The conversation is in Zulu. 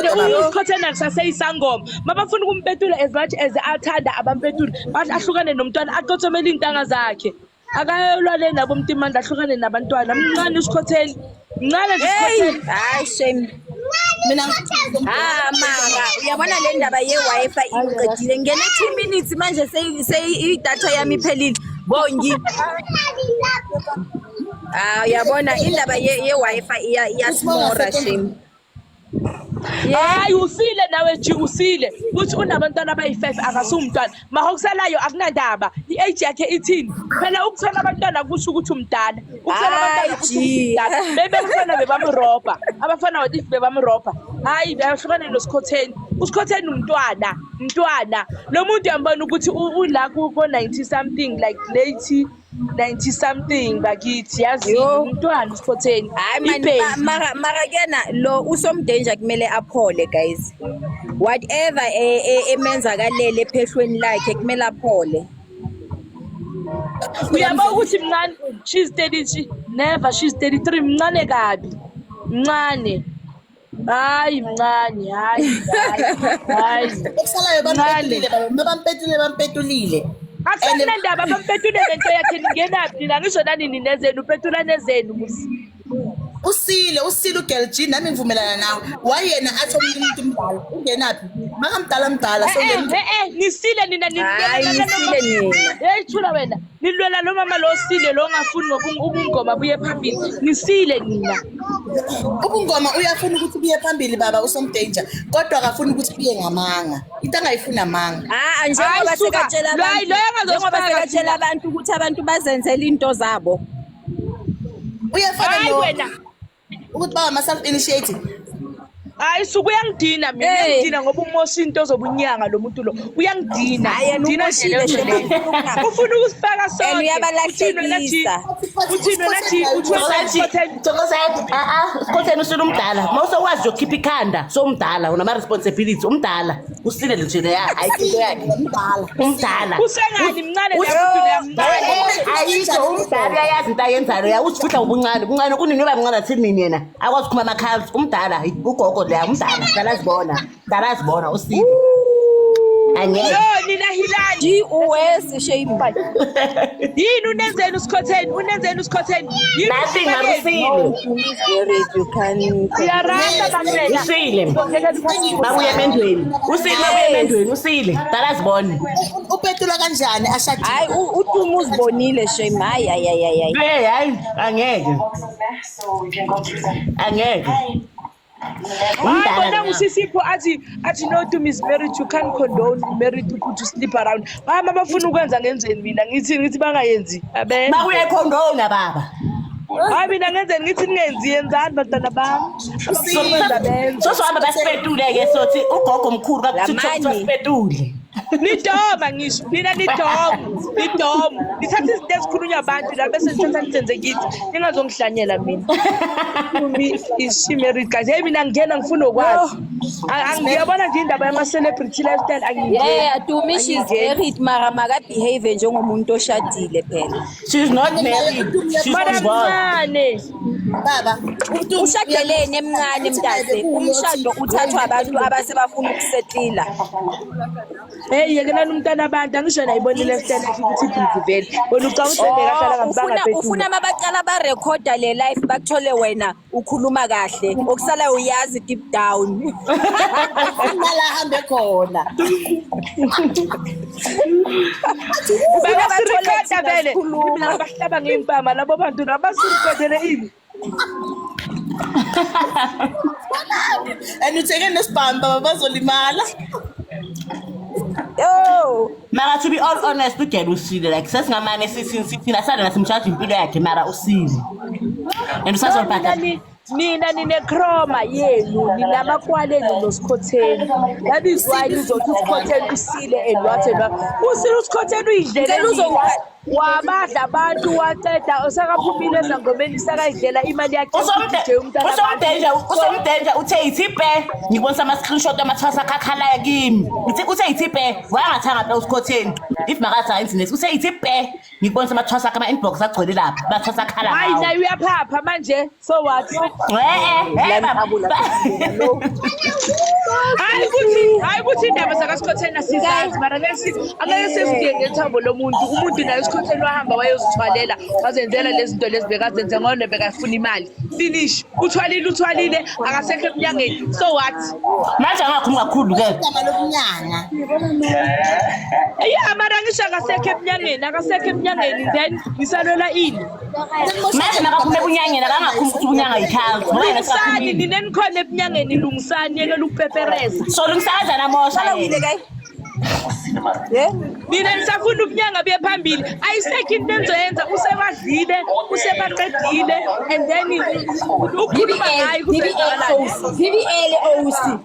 and uSikhotheni akusaseyisangoma mabafuna ukumpetula as much as athanda abampetula bathi ahlukane nomntwana aqothomela intanga zakhe akayolwane nabo umntimandla ahlukane nabantwana mncane uSikhotheni mncane nje uSikhotheni hayi shame mina mara uyabona le ndaba ye-Wi-Fi iqedile ngene 2 minutes manje idatha yami iphelile bongi uyabona indaba ye-Wi-Fi iyasimora shame hayi usile nawe nje usile uthi unabantwana abayi5 akasumntwana mahokusalayo akunandaba i-age yakhe ithini phela ukuthola abantwana kusho ukuthi umdala ukuthola abantwana kusho umdala bebefana bebamrobha abafana wathi bebamrobha hayi bayahlukana noSikhotheni uSikhotheni umntwana lo muntu uyambona ukuthi ula ku 90 something like late 90 something bakithi yazi umntwana uSikhotheni hayi mara kena lo usomdanger kumele aphole guys whatever emenzakalele ephehlweni lakhe kumele aphole uyabona ukuthi mncane she's 30 never she's 33 mncane kabi mncane hayi mncane hayi eksalayo bampetulile akusandaba bampetule lento yakhe ningenaphi nina ngisho nani nezenu upetula nezenu usile uGirl G nami ngivumelana nawe wayena athi umuntu mdala ungenaphi makamdala so nisile nina thula wena nilwela lo mama lo sile lo ngafuni ubungoma buye phambili nisile nina ubungoma uyafuna ukuthi buye phambili baba usomdanger kodwa akafuni ukuthi buye ngamanga into angayifuna amanga njengoba sekatshela abantu ukuthi abantu bazenzele into zabo uyafana wena ukuthi baba self initiating hayi suku uyangidina mina uyangidina ngoba umosha into ozobunyanga lo muntu lo uyangidina dina ufuna ukusifaka sonke uyabalahlekisa uthina nathi Sikhotheni usile umdala mawusokwazi ukukhipha ikhanda somdala unama responsibility umdala usile nje leya ayikho yakhe umdala usengani mncane ayikho umdala yazi into ayenzayo uyawuthutha ubuncane kunini yoba mncane athini yena akwazi ukukhuma amakhalsi umdala ugogo la umdala dala usile angeke nina hilani uwesi shame yini unenzeni uSikhotheni nothing arusile you can uyaranda bantwana usile babuye emendweni usile dala sibona upetula kanjani ashadile hayi uTumu uzibonile shame hayi angeke Bona usisipho athi no to is married you can't condone married to sleep around mama bafuna ukwenza ngenzeni mina ngithi bangayenzi abe uyayikondona baba hayi mina ngenzeni ngithi ningenzi yenzani bantwana bami sohamba basipetule ke sothi ugogo omkhulu bakuthi basipetule nidoma ngisho mina nidomo nithatha izinto ezikhulunywa abantu la bese nithatha nizenze kithi ningazongihlanyela mina she married guys hey mina ngiyena ngifuna ukwazi angiyabona nje indaba yama celebrity lifestyle angiyena Tumi she's married mara maka behave njengomuntu oshadile phela she's not married she's mncane baba ushadelene emncane mntase umshado uthathwa abantu abasebafuna ukusetila hey yekena nomntana abantu angisho nayibonile lifestyle ukuthi ibhizi vele wena ucabanga kahlala ngabanga bethu ufuna mabacala ba recorder le life bakuthole wena ukhuluma kahle okusala uyazi deep down la hambe khona bayathula vele mina bahlaba ngempama labo bantu nabasirikodele ini utheke nesibhamba bazolimala mara to be all honest ugela usile like sesingamane sithina sale nasimshaja impilo yakhe mara usile and usazobhaka mina ninechroma yenu ninamakwaleni noSikhotheni that is why nizothi uSikhotheni usile and what usile uSikhotheni uyidlele wabadla abantu waqeda osakaphumile ezangomeni sakayidlela imali yakhe usomdanger uthe ithipe ngibonisa ama screenshot amathwasa akakhala kimi uthe ithipe wangathanga phela uSikhotheni if makatha internet uthe ithipe ngibonisa amathwasa akama inbox agcwele lapha bathwasa akhala hayi nayo uyaphapha manje so what hayi ukuthi indaba zakasikhotheni asizazi mara angeke sesidiye ngethambo lomuntu umuntu naye esikhotheni wahamba wayozithwalela wazenzela lezi zinto lezi bekazenze ngone bekafuna imali finish uthwalile akasekho eminyangeni so what manje angakhulumi kakhulu ke igama lokunyanga yeah mara ngisho akasekho eminyangeni then ngisalwela ini manje nakakhuluma ebunyangeni akangakhulumi ukuthi ubunyanga yikhali ngoba yena lungisani nina nikhona eminyangeni lungisani yekela ukupepereza so lungisakaza namosha mina nisafuna ubunyanga buye phambili ayisekho into enzoyenza usebadlile usebaqedile and then ukhuluma ngayo DBL OC